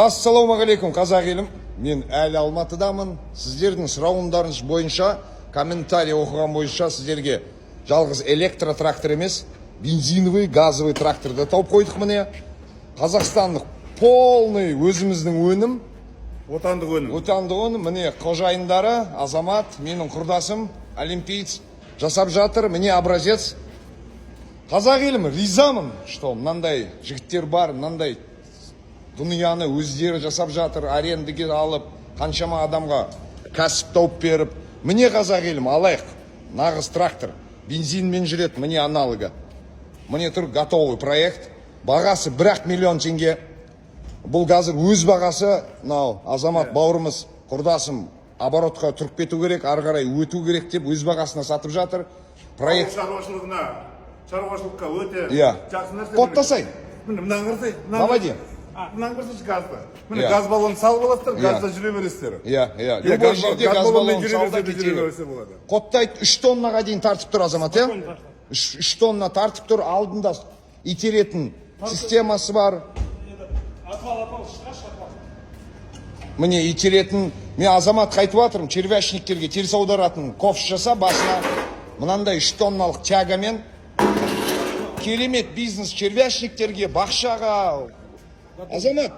Ассалаумағалейкум, қазақ елім. Мен әлі Алматыдамын. Сіздердің сұрауындарыңыз бойынша, комментарий оқыған бойынша сіздерге жалғыз электротрактор емес, бензиновый, газовый тракторды тауып қойдық міне. Қазақстандық полный өзіміздің өнім. Отандық өнім. Міне қожайындары Азамат, менің құрдасым, олимпиец жасап жатыр. Міне образец. Қазақ елім, ризамын, что мынандай жігіттер бар, мынандай дүнияны өздері жасап жатыр, арендеге алып, қаншама адамға кәсіп тауып беріп. Міне қазақ елім, алайық, нағыз трактор, бензинмен жүреді, міне аналогы. Міне тұр готовый проект, бағасы 1 миллион теңге. Бұл қазір өз бағасы, Азамат бауырымыз, құрдасым, оборотқа тұрып кету керек, ары қарай өту керек деп өз бағасына сатып жатыр. Проект шаруашылыққа өте жақсы нәрсе. Қоттасай. Мынаны қарасай. Давайте. Мынаны қарасайшы газды. Міне газ баллон салып аласыздар, газда жүре бересіздер. Любой жерде газ баллон салда кетеді. Қоттайды 3 тоннаға дейін тартып тұр Азамат, 3 тонна тартып тұр, алдында итеретін системасы бар. Міне итеретін, мен Азамат қайтып атырым, червячниктерге теріс аударатын ковш жаса басына. Мынандай 3 тонналық тягамен керемет бизнес червячниктерге, бақшаға. Азамат,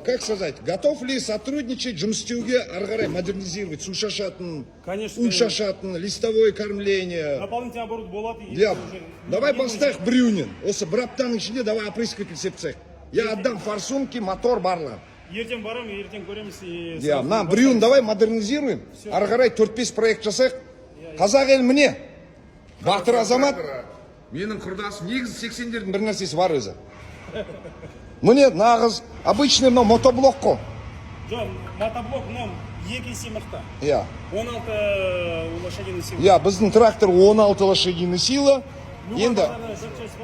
как сказать, готов ли сотрудничать, жұмыс істеуге, ары қарай модернизировать, су шашатын, у шашатын, листовое кормление? Дополнительный оборот болады. Давай поставь брюнин. Осы бір аптаның ішінде давай опрыскиватель сепсек. Я отдам форсунки, мотор барлығы. Ертең барам, ертең көреміз. На брюн давай модернизируем. Ары қарай 4-5 проект жасайық. Қазақ ел міне. Батыр Азамат. Менің құрдасым, негізі 80-дердің бір нәрсесі бар өзі. Міне нағыз обычный мотоблок қо. Жоқ, мотоблок екі есе мықты. 16 лошадиный сила. Біздің трактор 16 лошадиный сила. Енді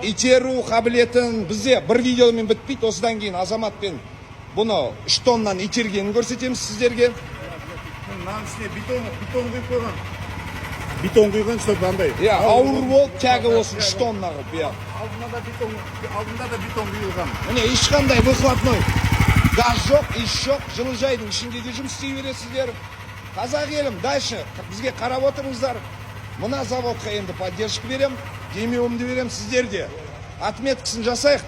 итеру қабілетін бізде бір видеомен бітпейді. Осыдан кейін Азаматпен бұны 3 тоннан итергенін көрсетеміз сіздерге. Мынаның ішіне бетон құйып қойған. Бетон құйған, чтобы андай. Ауыр болып, тяғы осы 3 тонна қып. Алдында да бетон құйылған. Міне ешқандай выхлопной газ жоқ, еш жоқ. Жылыжайдың ішінде де жұмыс істей бересіздер. Қазақ елім, дальше бізге қарап отырыңыздар. Мына заводқа енді поддержка берем, демеуімді берем сіздерде. Отметкасын жасайық.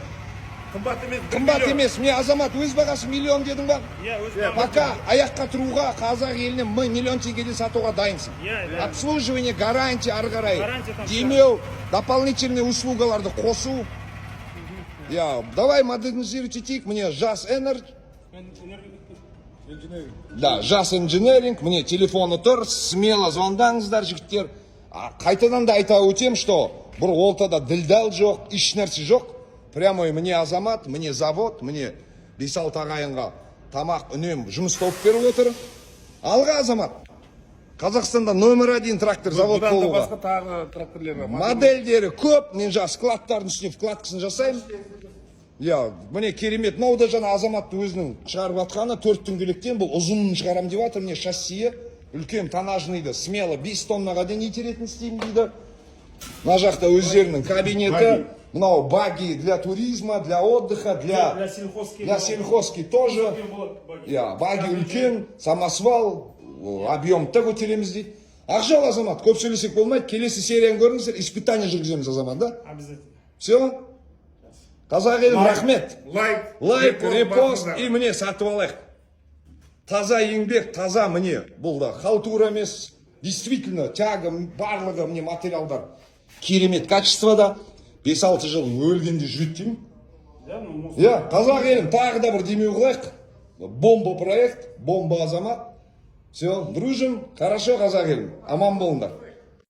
Қымбат емес. Мне Азамат өз бағасы миллион дедің ба? Пока аяққа тұруға қазақ еліне миллион теңгеден сатуға дайынсың. Обслуживание, гарантия, ары қарай. Демеу, дополнительные услугаларды қосу. Давай модернизировать етейік. Мне жас энерджи. Жас инженеринг. Мне телефоны тұр. Смело звондаңыздар, жігіттер. Қайтадан да айта өтем, что бір олтада ділдал жоқ, еш нәрсе жоқ. Прямой мне Азамат, мне завод, мне 5-6 ағайынға тамақ үнем жұмыс тауып беріп отыр. Алға Азамат. Қазақстанда номер 1 трактор завод болуға. Бұдан да басқа тағы тракторлер бар. Модельдері көп. Мен складтардың үстіне вкладкасын жасаймын. Міне керемет. Мынау жаңа Азаматты өзінің шығарып атқаны 4 дөңгелектен бұл ұзынын шығарам деп жатыр. Міне шассиі үлкен тоннажныйды, смело 5 тоннаға дейін итеретін істеймін дейді. Мына жақта өздерінің кабинеті. Мынау баги для туризма, для отдыха, для сельхозки тоже. Баги үлкен, самосвал, объемды көтереміз дейді. Ақжал Азамат, көп сөйлесек болмайды. Келесі серияны көріңіздер, испытание жүргіземіз Азамат, да? Обязательно. Все? Қазақ елім, рахмет. Лайк, репост и міне сатып алайық. Таза еңбек, таза міне. Бұл да халтура емес. Действительно, тяга, барлығы міне материалдар. Керемет качествода. 5-6 жыл өлгенде жүреді деймін. Қазақ елім, тағы да бір демеу қылайық. Бомба проект, бомба Азамат. Все, дружим, хорошо қазақ елім. Аман болыңдар.